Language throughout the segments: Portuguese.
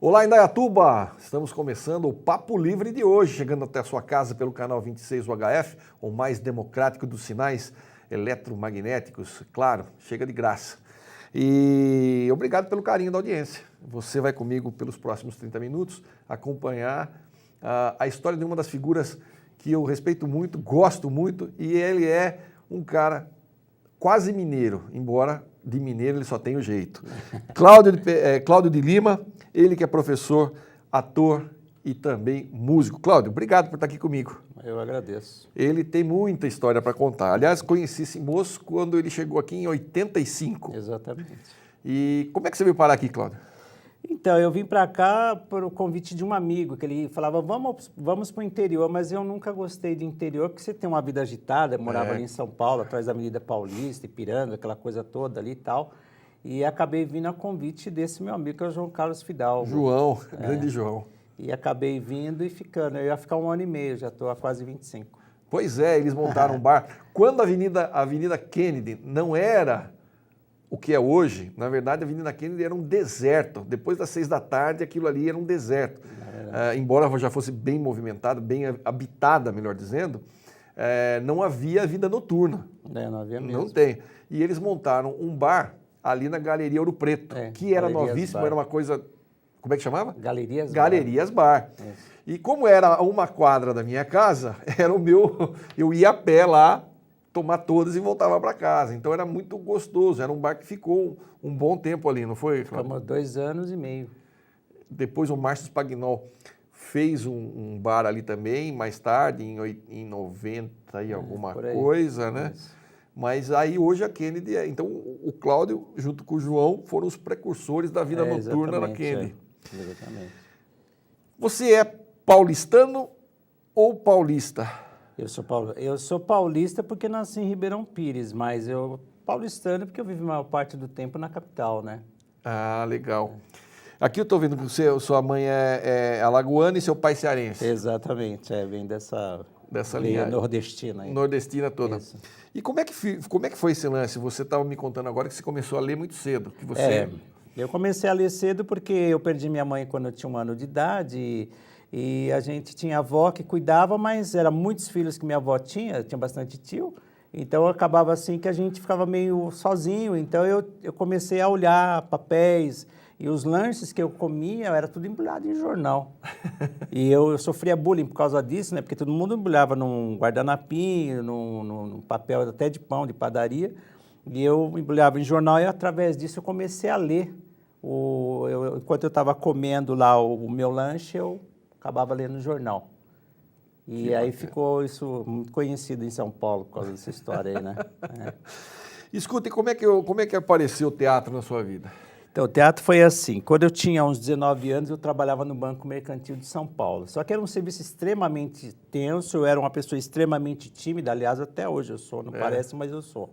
Olá, Indaiatuba! Estamos começando o Papo Livre de hoje, chegando até a sua casa pelo canal 26 UHF, o mais democrático dos sinais eletromagnéticos. Claro, chega de graça. E obrigado pelo carinho da audiência. Você vai comigo pelos próximos 30 minutos acompanhar a história de uma das figuras que eu respeito muito, gosto muito, e ele é um cara quase mineiro, embora de mineiro ele só tem o jeito. Cláudio de Lima, ele que é professor, ator e também músico. Cláudio, obrigado por estar aqui comigo. Eu agradeço. Ele tem muita história para contar. Aliás, conheci esse moço quando ele chegou aqui em 85. Exatamente. E como é que você veio parar aqui, Cláudio? Então, eu vim para cá por o convite de um amigo, que ele falava, vamos para o interior, mas eu nunca gostei de interior, porque você tem uma vida agitada, eu morava ali em São Paulo, atrás da Avenida Paulista, Ipiranga, aquela coisa toda ali e tal, e acabei vindo a convite desse meu amigo, que é o João Carlos Fidalgo. João, grande João. E acabei vindo e ficando, eu ia ficar 1 ano e meio, já estou há quase 25. Pois é, eles montaram um bar. Quando a Avenida Kennedy não era o que é hoje, na verdade a Avenida Kennedy era um deserto. Depois das 6 da tarde, aquilo ali era um deserto. Embora já fosse bem movimentada, bem habitada, melhor dizendo, não havia vida noturna. Não havia mesmo. Não tem. E eles montaram um bar ali na Galeria Ouro Preto, que era novíssimo, era uma coisa... Como é que chamava? Galerias Bar. E como era uma quadra da minha casa, era o meu... Eu ia a pé lá, tomar todas e voltava para casa. Então era muito gostoso, era um bar que ficou um bom tempo ali, não foi, Cláudio? Ficamos 2 anos e meio. Depois o Márcio Spagnol fez um bar ali também, mais tarde, em 90 e alguma coisa, né? Isso. Mas aí hoje a Kennedy então o Cláudio, junto com o João, foram os precursores da vida noturna na Kennedy. Exatamente. Você é paulistano ou paulista? Eu sou paulista porque nasci em Ribeirão Pires, mas eu paulistano porque eu vivo a maior parte do tempo na capital, né? Ah, legal. Aqui eu estou vendo que sua mãe é alagoana e seu pai cearense. Exatamente, vem dessa linha nordestina aí. Nordestina toda. Isso. E como é que foi esse lance? Você estava me contando agora que você começou a ler muito cedo. Que você... Eu comecei a ler cedo porque eu perdi minha mãe quando eu tinha 1 ano de idade e a gente tinha avó que cuidava, mas eram muitos filhos que minha avó tinha bastante tio, então acabava assim que a gente ficava meio sozinho, então eu comecei a olhar papéis e os lanches que eu comia era tudo embrulhado em jornal. E eu sofria bullying por causa disso, né? Porque todo mundo embrulhava num guardanapinho, num papel até de pão, de padaria, e eu embrulhava em jornal e através disso eu comecei a ler. Enquanto eu estava comendo lá o meu lanche, eu acabava lendo o jornal. E aí ficou isso muito conhecido em São Paulo, por causa dessa história aí, né? Escuta, e como é que apareceu o teatro na sua vida? Então, o teatro foi assim, quando eu tinha uns 19 anos, eu trabalhava no Banco Mercantil de São Paulo. Só que era um serviço extremamente tenso, eu era uma pessoa extremamente tímida, aliás, até hoje eu sou, não parece, mas eu sou.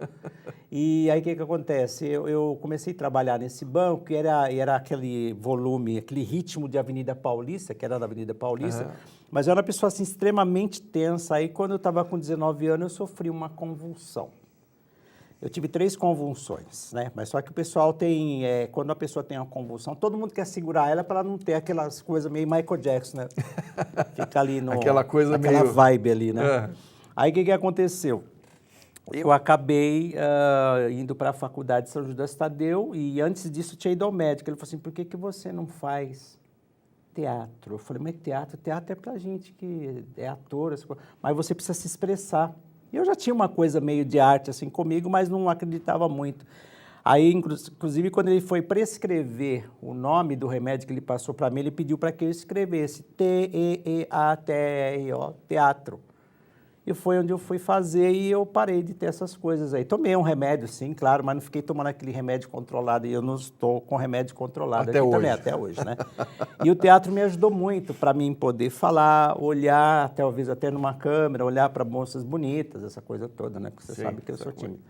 E aí, o que acontece? Eu comecei a trabalhar nesse banco, e era aquele volume, aquele ritmo de Avenida Paulista, que era da Avenida Paulista, mas eu era uma pessoa assim, extremamente tensa. Aí, quando eu estava com 19 anos, eu sofri uma convulsão. Eu tive 3 convulsões, né? Mas só que o pessoal tem, quando a pessoa tem uma convulsão, todo mundo quer segurar ela para ela não ter aquelas coisas meio Michael Jackson, né? Fica ali aquela vibe ali, né? Aí o que aconteceu? Eu acabei indo para a faculdade de São Judas Tadeu e antes disso tinha ido ao médico. Ele falou assim, por que você não faz teatro? Eu falei, mas teatro é pra gente que é ator, mas você precisa se expressar. E eu já tinha uma coisa meio de arte assim comigo, mas não acreditava muito. Aí, inclusive, quando ele foi prescrever o nome do remédio que ele passou para mim, ele pediu para que eu escrevesse T-E-E-A-T-R-O, teatro. E foi onde eu fui fazer e eu parei de ter essas coisas aí. Tomei um remédio, sim, claro, mas não fiquei tomando aquele remédio controlado. E eu não estou com remédio controlado até aqui hoje. Também, até hoje, né? E o teatro me ajudou muito para mim poder falar, olhar, talvez até numa câmera, olhar para moças bonitas, essa coisa toda, né? Porque você sabe que eu sou tímido.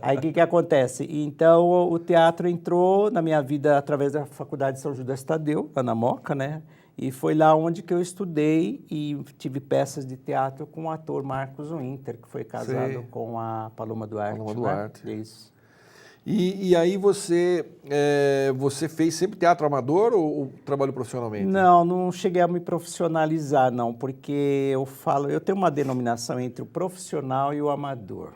Aí o que acontece? Então o teatro entrou na minha vida através da Faculdade de São Judas Tadeu, lá na Moca, né? E foi lá onde que eu estudei e tive peças de teatro com o ator Marcos Winter, que foi casado com a Paloma Duarte. Paloma Duarte. Né? Isso. E aí você fez sempre teatro amador ou trabalhou profissionalmente? Não cheguei a me profissionalizar, não, porque eu tenho uma denominação entre o profissional e o amador.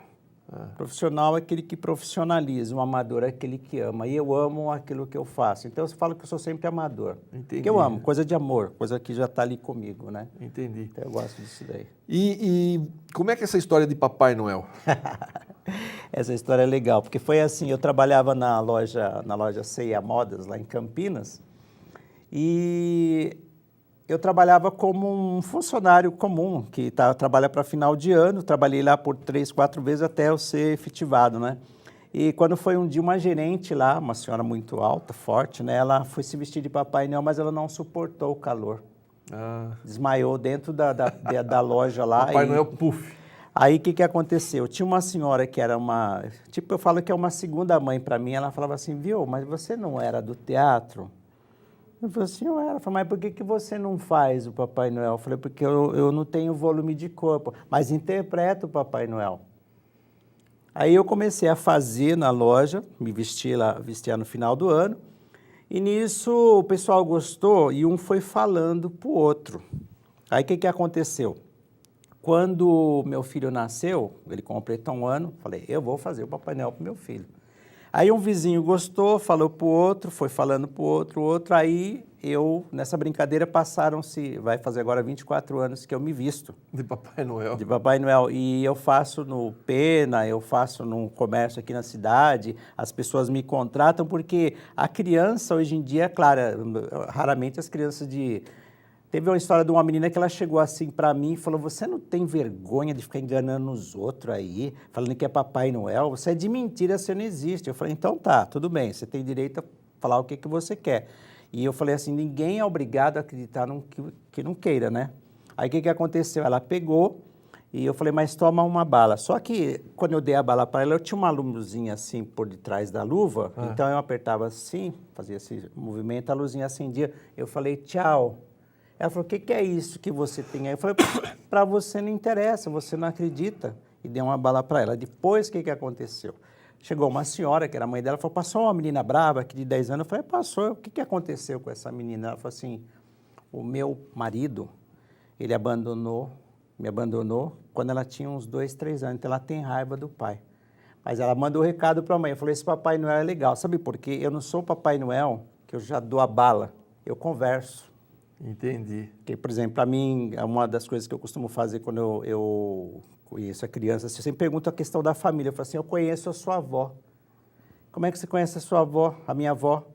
O profissional é aquele que profissionaliza, o amador é aquele que ama. E eu amo aquilo que eu faço. Então, eu falo que eu sou sempre amador. Entendi. Porque eu amo, coisa de amor, coisa que já está ali comigo, né? Entendi. Então, eu gosto disso daí. E como é que é essa história de Papai Noel? Essa história é legal, porque foi assim, eu trabalhava na loja C&A Modas, lá em Campinas, e eu trabalhava como um funcionário comum, que trabalha para final de ano, trabalhei lá por 3, 4 vezes até eu ser efetivado, né? E quando foi um dia, uma gerente lá, uma senhora muito alta, forte, né? Ela foi se vestir de Papai Noel, mas ela não suportou o calor. Desmaiou dentro da loja lá. Papai Noel puff. Aí, o que aconteceu? Tinha uma senhora que era eu falo que é uma segunda mãe para mim, ela falava assim, viu, mas você não era do teatro? Eu falei assim, eu era. Eu falei, mas por que você não faz o Papai Noel? Eu falei, porque eu não tenho volume de corpo, mas interpreto o Papai Noel. Aí eu comecei a fazer na loja, me vestia no final do ano, e nisso o pessoal gostou e um foi falando para o outro. Aí o que aconteceu? Quando meu filho nasceu, ele completou 1 ano, falei, eu vou fazer o Papai Noel para o meu filho. Aí um vizinho gostou, falou para o outro, foi falando para o outro, aí nessa brincadeira vai fazer agora 24 anos que eu me visto. De Papai Noel. De Papai Noel. E eu faço no Pena, eu faço no comércio aqui na cidade, as pessoas me contratam porque a criança hoje em dia, claro, raramente as crianças Teve uma história de uma menina que ela chegou assim para mim e falou, você não tem vergonha de ficar enganando os outros aí, falando que é Papai Noel? Você é de mentira, você não existe. Eu falei, então tá, tudo bem, você tem direito a falar o que você quer. E eu falei assim, ninguém é obrigado a acreditar no que não queira, né? Aí o que aconteceu? Ela pegou e eu falei, mas toma uma bala. Só que quando eu dei a bala para ela, eu tinha uma luzinha assim por detrás da luva, então eu apertava assim, fazia esse movimento, a luzinha acendia, eu falei, tchau. Ela falou, o que é isso que você tem aí? Eu falei, para você não interessa, você não acredita. E dei uma bala para ela. Depois, o que aconteceu? Chegou uma senhora, que era a mãe dela, falou, passou uma menina brava aqui de 10 anos. Eu falei, passou, o que aconteceu com essa menina? Ela falou assim, o meu marido, ele me abandonou quando ela tinha uns 2, 3 anos. Então, ela tem raiva do pai. Mas ela mandou o recado para a mãe. Eu falei, esse Papai Noel é legal. Sabe por quê? Eu não sou o Papai Noel, que eu já dou a bala. Eu converso. Entendi. Porque, por exemplo, para mim, uma das coisas que eu costumo fazer quando eu conheço a criança, assim, eu sempre pergunto a questão da família. Eu falo assim, eu conheço a sua avó. Como é que você conhece a sua avó, a minha avó?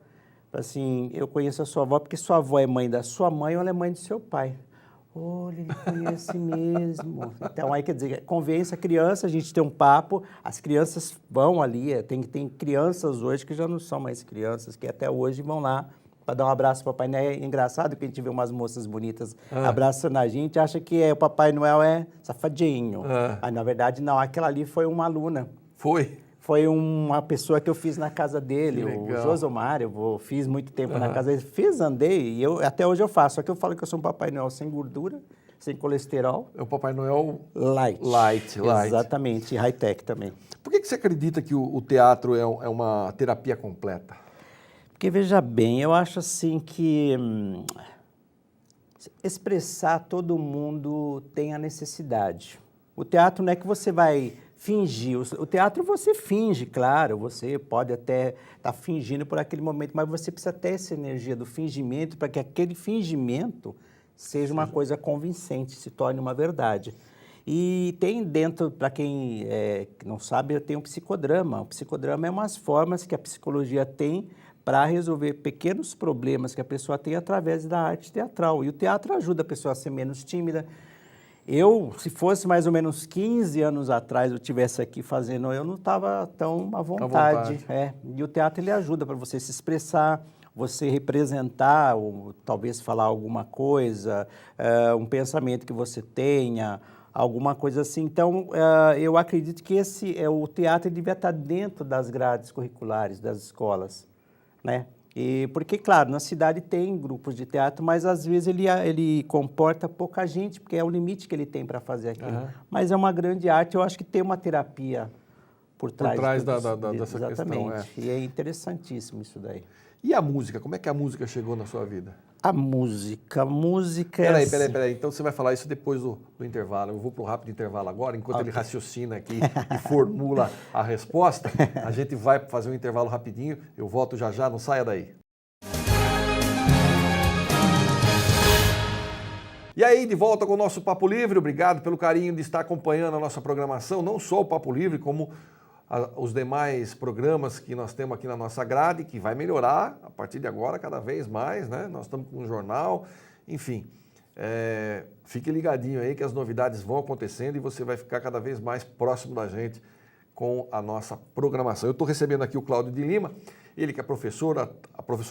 Assim, eu conheço a sua avó porque sua avó é mãe da sua mãe ou ela é mãe do seu pai. Olha, ele conhece mesmo. Então, aí quer dizer, convence a criança, a gente tem um papo, as crianças vão ali, tem crianças hoje que já não são mais crianças, que até hoje vão lá para dar um abraço para o Papai Noel. É engraçado que a gente vê umas moças bonitas abraçando a gente, acha que o Papai Noel é safadinho. Mas, na verdade, não. Aquela ali foi uma aluna. Foi? Foi uma pessoa que eu fiz na casa dele, o Josomar. Eu fiz muito tempo na casa dele. Andei, e até hoje eu faço. Só que eu falo que eu sou um Papai Noel sem gordura, sem colesterol. É o Papai Noel light. Light. Exatamente, e high-tech também. Por que você acredita que o teatro é uma terapia completa? Porque, veja bem, eu acho assim que expressar todo mundo tem a necessidade. O teatro não é que você vai fingir. O teatro você finge, claro, você pode até estar fingindo por aquele momento, mas você precisa ter essa energia do fingimento para que aquele fingimento seja uma coisa convincente, se torne uma verdade. E tem dentro, para quem não sabe, tem um psicodrama. O psicodrama é umas formas que a psicologia tem para resolver pequenos problemas que a pessoa tem através da arte teatral. E o teatro ajuda a pessoa a ser menos tímida. Se fosse mais ou menos 15 anos atrás, eu estivesse aqui fazendo, eu não estava tão à vontade. E o teatro ele ajuda para você se expressar, você representar, ou talvez falar alguma coisa, um pensamento que você tenha, alguma coisa assim. Então, eu acredito que o teatro devia estar dentro das grades curriculares das escolas, né? Porque, claro, na cidade tem grupos de teatro, mas às vezes ele comporta pouca gente, porque é o limite que ele tem para fazer aquilo. Mas é uma grande arte, eu acho que tem uma terapia por trás dessa exatamente. questão. E é interessantíssimo isso daí. E a música? Como é que a música chegou na sua vida? A música é assim. Peraí. Então você vai falar isso depois do intervalo. Eu vou para o rápido intervalo agora, enquanto ele raciocina aqui e formula a resposta. A gente vai fazer um intervalo rapidinho. Eu volto já já, não saia daí. E aí, de volta com o nosso Papo Livre. Obrigado pelo carinho de estar acompanhando a nossa programação, não só o Papo Livre, como os demais programas que nós temos aqui na nossa grade, que vai melhorar a partir de agora cada vez mais, né? Nós estamos com um jornal, enfim. Fique ligadinho aí que as novidades vão acontecendo e você vai ficar cada vez mais próximo da gente com a nossa programação. Eu estou recebendo aqui o Cláudio de Lima, ele que é professor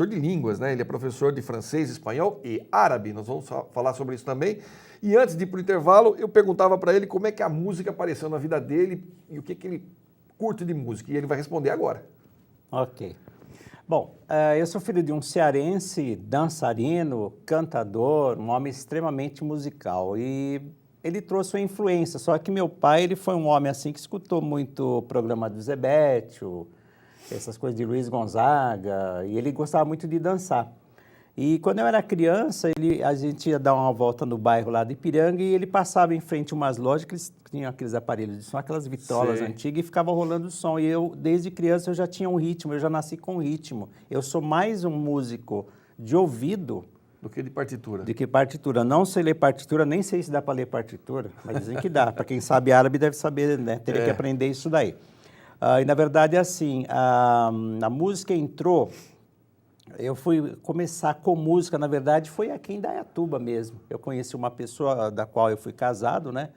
de línguas, né? Ele é professor de francês, espanhol e árabe. Nós vamos falar sobre isso também. E antes de ir para o intervalo, eu perguntava para ele como é que a música apareceu na vida dele e o que ele curte de música, e ele vai responder agora. Ok. Bom, eu sou filho de um cearense, dançarino, cantador, um homem extremamente musical, e ele trouxe uma influência, só que meu pai, ele foi um homem assim que escutou muito o programa do Zé Béttio, essas coisas de Luiz Gonzaga, e ele gostava muito de dançar. E quando eu era criança, a gente ia dar uma volta no bairro lá de Ipiranga e ele passava em frente a umas lojas que eles tinham aqueles aparelhos de som, aquelas vitolas antigas, e ficava rolando o som. E eu, desde criança, eu já tinha um ritmo, eu já nasci com um ritmo. Eu sou mais um músico de ouvido do que de partitura. Do que partitura. Não sei ler partitura, nem sei se dá para ler partitura, mas dizem que dá. Para quem sabe árabe deve saber, né? Teria que aprender isso daí. E na verdade, assim, a música entrou. Eu fui começar com música, na verdade, foi aqui em Indaiatuba mesmo. Eu conheci uma pessoa da qual eu fui casado, né?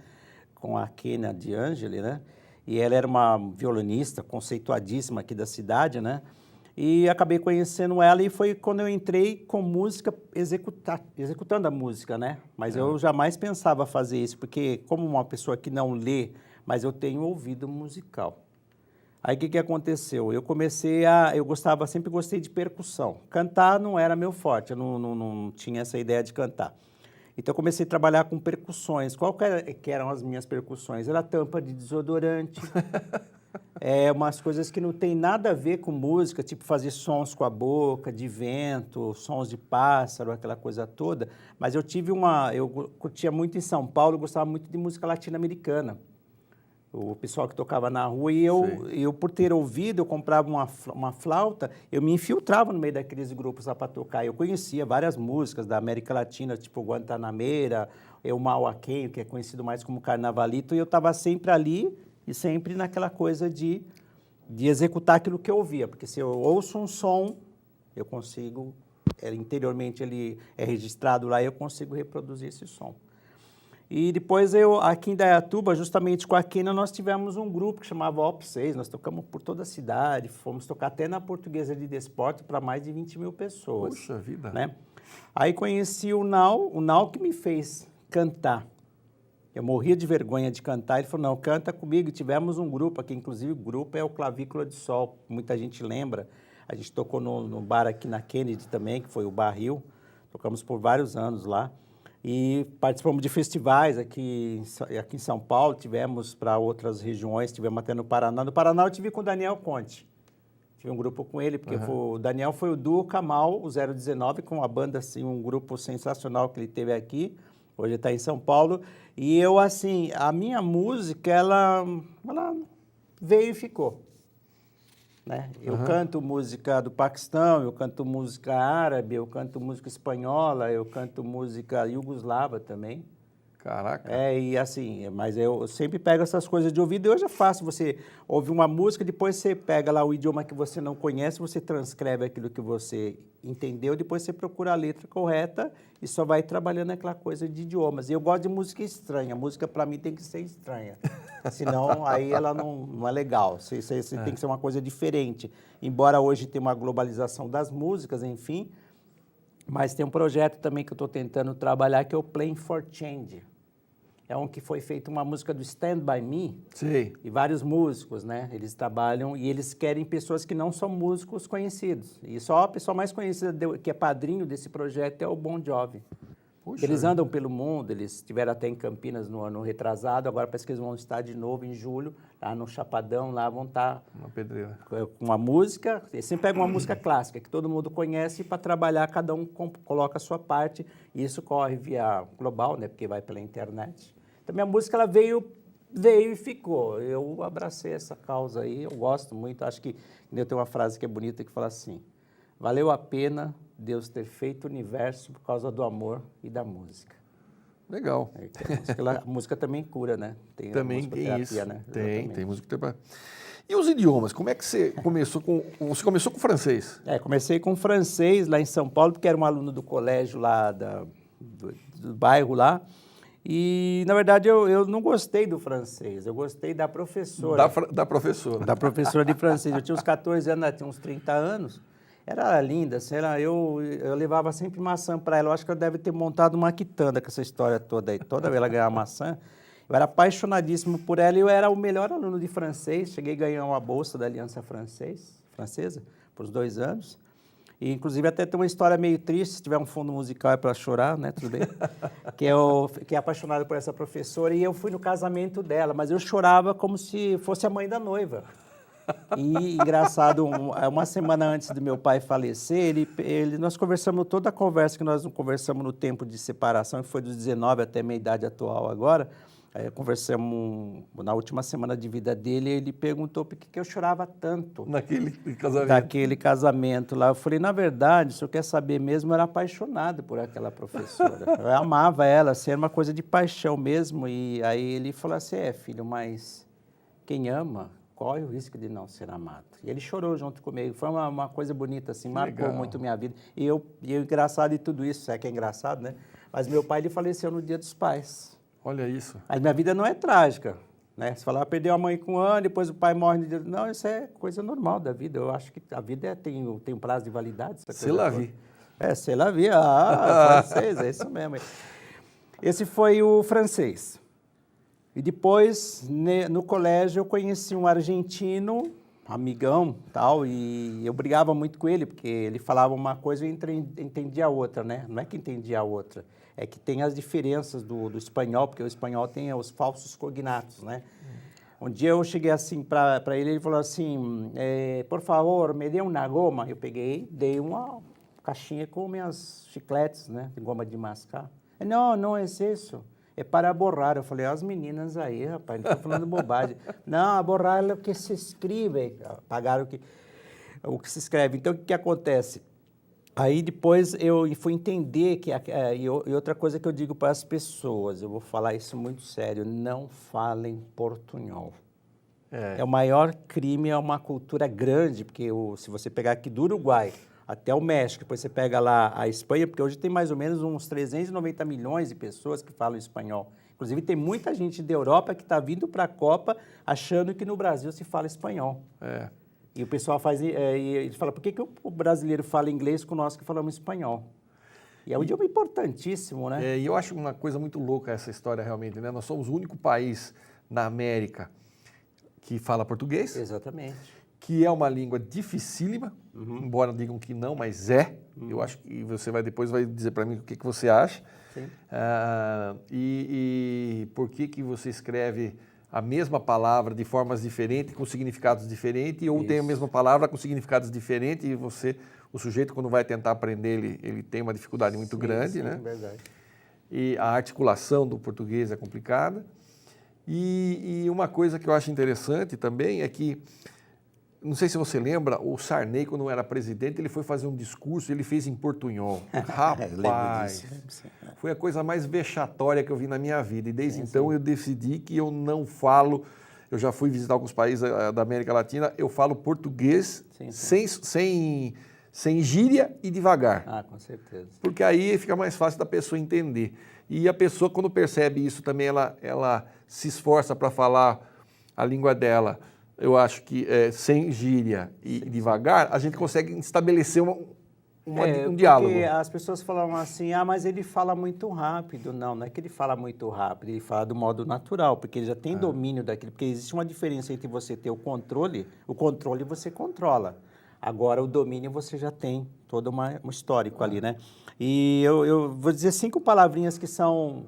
Com a Kênia de Angeli, né? E ela era uma violinista conceituadíssima aqui da cidade, né? E acabei conhecendo ela e foi quando eu entrei com música, executando a música, né? Mas eu jamais pensava fazer isso, porque como uma pessoa que não lê, mas eu tenho ouvido musical. Aí o que aconteceu? Eu sempre gostei de percussão. Cantar não era meu forte, eu não tinha essa ideia de cantar. Então eu comecei a trabalhar com percussões. Qual que eram as minhas percussões? Era tampa de desodorante, umas coisas que não tem nada a ver com música, tipo fazer sons com a boca, de vento, sons de pássaro, aquela coisa toda. Mas eu curtia muito em São Paulo, eu gostava muito de música latino-americana. O pessoal que tocava na rua, e eu por ter ouvido, eu comprava uma flauta, eu me infiltrava no meio daqueles grupos lá para tocar. Eu conhecia várias músicas da América Latina, tipo Guantanameira, Eu Mauaquenho, que é conhecido mais como Carnavalito, e eu estava sempre ali e sempre naquela coisa de executar aquilo que eu ouvia, porque se eu ouço um som, eu consigo, interiormente ele é registrado lá, e eu consigo reproduzir esse som. E depois aqui em Indaiatuba, justamente com a Kênia, nós tivemos um grupo que chamava OP6, nós tocamos por toda a cidade, fomos tocar até na Portuguesa de Desporto para mais de 20 mil pessoas. Puxa vida! Né? Aí conheci o Nau que me fez cantar. Eu morria de vergonha de cantar, ele falou, não, canta comigo. E tivemos um grupo aqui, inclusive o grupo é o Clavícula de Sol, muita gente lembra. A gente tocou no bar aqui na Kennedy também, que foi o Barril, tocamos por vários anos lá. E participamos de festivais aqui em São Paulo, tivemos para outras regiões, tivemos até no Paraná. No Paraná eu tive com o Daniel Conte, tive um grupo com ele, porque o Daniel foi o duo Camal, o 019, com uma banda, assim, um grupo sensacional que ele teve aqui, hoje está em São Paulo. E eu, assim, a minha música, ela veio e ficou. Né? Eu canto música do Paquistão, eu canto música árabe, eu canto música espanhola, eu canto música iugoslava também. Caraca! E assim, mas eu sempre pego essas coisas de ouvido e hoje é fácil, você ouve uma música, depois você pega lá o idioma que você não conhece, você transcreve aquilo que você entendeu, depois você procura a letra correta e só vai trabalhando aquela coisa de idiomas. E eu gosto de música estranha, a música para mim tem que ser estranha, senão aí ela não é legal, você tem que ser uma coisa diferente. Embora hoje tenha uma globalização das músicas, enfim, mas tem um projeto também que eu estou tentando trabalhar, que é o Playing for Change. É um que foi feito uma música do Stand By Me. Sim. E vários músicos, né? Eles trabalham e eles querem pessoas que não são músicos conhecidos. E só a pessoa mais conhecida que é padrinho desse projeto é o Bon Jovi. Puxa. Eles andam pelo mundo, eles estiveram até em Campinas no ano retrasado, agora parece que eles vão estar de novo em julho, lá no Chapadão, lá vão estar Uma pedreira. com uma música, eles sempre pegam uma música clássica, que todo mundo conhece, e para trabalhar, cada um coloca a sua parte, e isso corre via global, né, porque vai pela internet. Então, minha música, ela veio e ficou. Eu abracei essa causa aí, eu gosto muito, acho que eu tenho uma frase que é bonita, que fala assim: valeu a pena Deus ter feito o universo por causa do amor e da música. Legal. A música também cura, né? Tem Também tem isso. né? Tem música. E os idiomas? Como é que você começou com... Você começou com francês? Comecei com francês lá em São Paulo, porque era um aluno do colégio lá, do bairro lá. E, na verdade, eu não gostei do francês, eu gostei da professora. Da professora. Da professora de francês. Eu tinha uns 14 anos, ela tinha uns 30 anos. Era linda, assim, eu levava sempre maçã para ela. Eu acho que ela deve ter montado uma quitanda com essa história toda aí. Toda vez ela ganhava maçã. Eu era apaixonadíssimo por ela e eu era o melhor aluno de francês. Cheguei a ganhar uma bolsa da Aliança Francesa por uns 2 anos. E, inclusive, até tem uma história meio triste, se tiver um fundo musical é para chorar, né? Tudo bem? Que eu fiquei apaixonado por essa professora e eu fui no casamento dela, mas eu chorava como se fosse a mãe da noiva. E, engraçado, uma semana antes do meu pai falecer, nós conversamos toda a conversa que nós não conversamos no tempo de separação, que foi dos 19 até a minha idade atual agora. Aí conversamos na última semana de vida dele, ele perguntou por que eu chorava tanto. Naquele casamento. Daquele casamento lá. Eu falei, na verdade, o senhor quer saber mesmo, eu era apaixonado por aquela professora. Eu amava ela, assim, era uma coisa de paixão mesmo. E aí ele falou assim, filho, mas quem ama, corre o risco de não ser amado. E ele chorou junto comigo. Foi uma coisa bonita, assim, marcou legal. muito minha vida. E eu engraçado de tudo isso, é que é engraçado, né? Mas meu pai, ele faleceu no Dia dos Pais. Olha isso. Aí minha vida não é trágica, né? Você fala, perdeu a mãe com 1 ano, depois o pai morre no dia... Não, isso é coisa normal da vida. Eu acho que a vida tem um prazo de validade. C'est la vie. C'est la vie. Francês, é isso mesmo. Esse foi o francês. E depois, no colégio, eu conheci um argentino, amigão, tal, e eu brigava muito com ele, porque ele falava uma coisa e eu entendia a outra, né? Não é que entendia a outra, é que tem as diferenças do espanhol, porque o espanhol tem os falsos cognatos, né? Um dia eu cheguei assim para ele falou assim, por favor, me dê uma goma. Eu peguei, dei uma caixinha com minhas chicletes, né? De goma de mascar. Não é isso. É para borrar. Eu falei, as meninas aí, rapaz, não estou falando bobagem. Não, borrar é o que se escreve. Pagaram o que se escreve. Então, o que acontece? Aí depois eu fui entender e outra coisa que eu digo para as pessoas, eu vou falar isso muito sério, não falem portunhol. É o maior crime, é uma cultura grande, porque se você pegar aqui do Uruguai até o México, depois você pega lá a Espanha, porque hoje tem mais ou menos uns 390 milhões de pessoas que falam espanhol. Inclusive tem muita gente da Europa que está vindo para a Copa achando que no Brasil se fala espanhol. E o pessoal ele fala, por que o brasileiro fala inglês com nós que falamos espanhol? E é um idioma importantíssimo, né? E eu acho uma coisa muito louca essa história realmente, né? Nós somos o único país na América que fala português. Exatamente. Que é uma língua dificílima, embora digam que não, mas é. Eu acho que você depois vai dizer para mim o que você acha. Sim. E por que você escreve a mesma palavra de formas diferentes, com significados diferentes, ou tem a mesma palavra com significados diferentes, e o sujeito, quando vai tentar aprender, ele tem uma dificuldade muito grande, né? Verdade. E a articulação do português é complicada. E uma coisa que eu acho interessante também é que, não sei se você lembra, o Sarney, quando era presidente, ele foi fazer um discurso, ele fez em portunhol. Rapaz, foi a coisa mais vexatória que eu vi na minha vida. E desde então eu decidi que eu não falo, eu já fui visitar alguns países da América Latina, eu falo português sem gíria e devagar. Com certeza. Porque aí fica mais fácil da pessoa entender. E a pessoa, quando percebe isso também, ela se esforça para falar a língua dela. Eu acho que sem gíria e devagar, a gente consegue estabelecer um diálogo. Porque as pessoas falam assim, mas ele fala muito rápido. Não é que ele fala muito rápido, ele fala do modo natural, porque ele já tem domínio daquilo. Porque existe uma diferença entre você ter o controle você controla. Agora, o domínio você já tem todo um histórico ali, né? E eu vou dizer 5 palavrinhas que são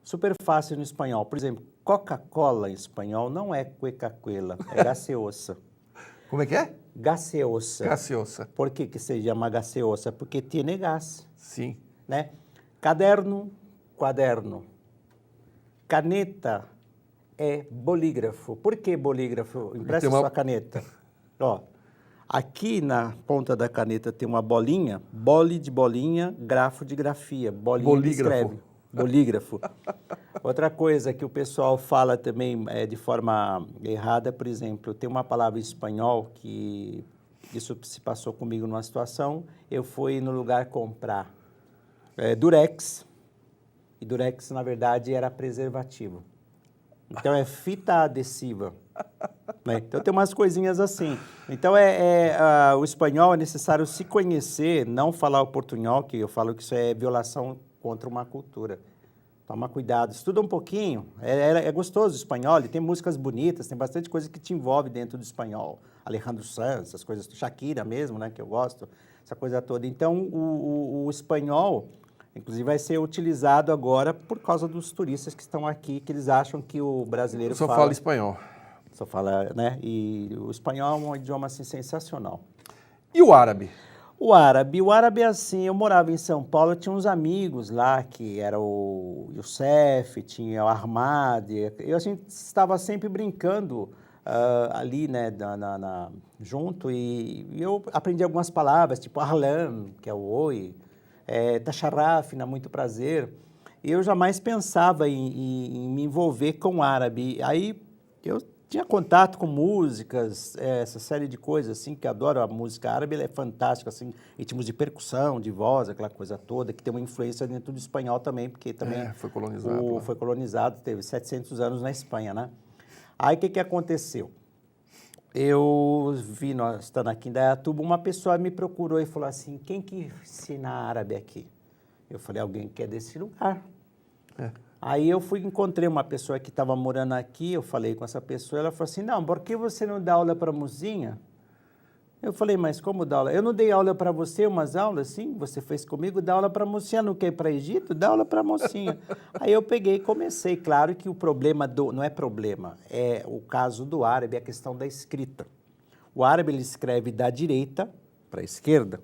super fáceis no espanhol. Por exemplo, Coca-Cola em espanhol não é Coca-Cola, é gaseosa. Como é que é? Gaseosa. Gaseosa. Por que se chama gaseosa? Porque tem gás, Sim. né? Caderno, quaderno. Caneta é bolígrafo. Por que bolígrafo? Empresta sua caneta. Ó, aqui na ponta da caneta tem uma bolinha, bole de bolinha, grafo de grafia. Bolinha que escreve. Bolígrafo. Outra coisa que o pessoal fala também de forma errada, por exemplo, tem uma palavra em espanhol que isso se passou comigo numa situação, eu fui no lugar comprar Durex, e Durex, na verdade, era preservativo. Então, é fita adesiva. Né? Então, tem umas coisinhas assim. Então, o espanhol é necessário se conhecer, não falar o portunhol, que eu falo que isso é violação contra uma cultura. Toma cuidado, estuda um pouquinho. É gostoso o espanhol, ele tem músicas bonitas, tem bastante coisa que te envolve dentro do espanhol. Alejandro Sanz, essas coisas, Shakira mesmo, né, que eu gosto, essa coisa toda. Então, o espanhol, inclusive, vai ser utilizado agora por causa dos turistas que estão aqui, que eles acham que o brasileiro só fala espanhol. Só fala, né? E o espanhol é um idioma assim, sensacional. E o árabe? O árabe é assim, eu morava em São Paulo, eu tinha uns amigos lá, que era o Youssef, tinha o Ahmad, a gente estava sempre brincando ali, né, junto, e eu aprendi algumas palavras, tipo ahlan, que é o oi, tasharraf, muito prazer, e eu jamais pensava em me envolver com o árabe. Aí eu tinha contato com músicas, essa série de coisas, assim, que adoro a música árabe, ela é fantástica, assim, ritmos de percussão, de voz, aquela coisa toda, que tem uma influência dentro do espanhol também, porque também foi colonizado. Foi colonizado, teve 700 anos na Espanha, né? Aí, o que aconteceu? Eu vi, nós estando aqui em Dayatuba, uma pessoa me procurou e falou assim, quem que ensina árabe aqui? Eu falei, alguém que é desse lugar. Aí eu encontrei uma pessoa que estava morando aqui, eu falei com essa pessoa, ela falou assim, não, por que você não dá aula para a mocinha? Eu falei, mas como dá aula? Eu não dei aula para você, umas aulas, sim, você fez comigo, dá aula para a mocinha, não quer ir para o Egito? Dá aula para a mocinha. Aí eu peguei e comecei, claro que o problema, não é problema, é o caso do árabe, a questão da escrita. O árabe, ele escreve da direita para a esquerda.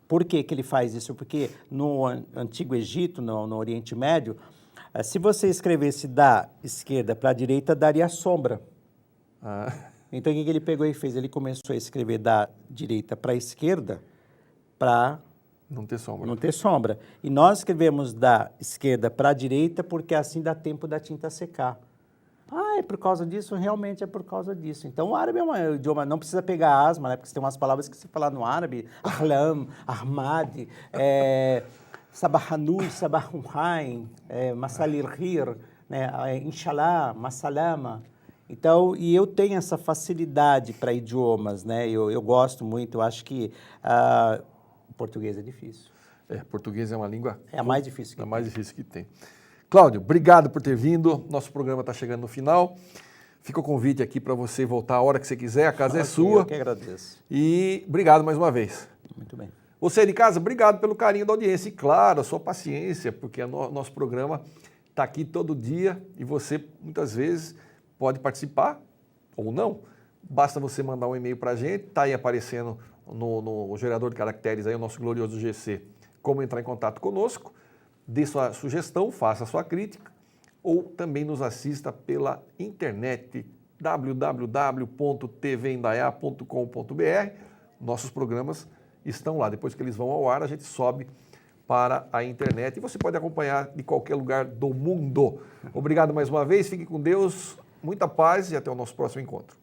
Por que que ele faz isso? Porque no Antigo Egito, no Oriente Médio, se você escrevesse da esquerda para a direita, daria sombra. Então, o que ele pegou e fez? Ele começou a escrever da direita para a esquerda para não ter sombra. Não ter sombra. E nós escrevemos da esquerda para a direita porque assim dá tempo da tinta secar. É por causa disso? Realmente é por causa disso. Então, o árabe é um idioma, não precisa pegar asma, né? Porque tem umas palavras que se falar no árabe, ahlam, ahmad, Sabahanul, Sabahunhain, Masalirhir, né, Inshallah, Masalama. Então, e eu tenho essa facilidade para idiomas, né? Eu gosto muito, eu acho que o português é difícil. Português é uma língua... É a mais difícil que tem. mais difícil que tem. Cláudio, obrigado por ter vindo. Nosso programa está chegando no final. Fica o convite aqui para você voltar a hora que você quiser, a casa é sua. Eu que agradeço. E obrigado mais uma vez. Muito bem. Você de casa, obrigado pelo carinho da audiência e, claro, a sua paciência, porque nosso programa está aqui todo dia e você, muitas vezes, pode participar ou não. Basta você mandar um e-mail para a gente, está aí aparecendo no gerador de caracteres, aí, o nosso glorioso GC, como entrar em contato conosco, dê sua sugestão, faça a sua crítica, ou também nos assista pela internet, www.tvindaiá.com.br. Nossos programas estão lá. Depois que eles vão ao ar, a gente sobe para a internet e você pode acompanhar de qualquer lugar do mundo. Obrigado mais uma vez, fique com Deus, muita paz e até o nosso próximo encontro.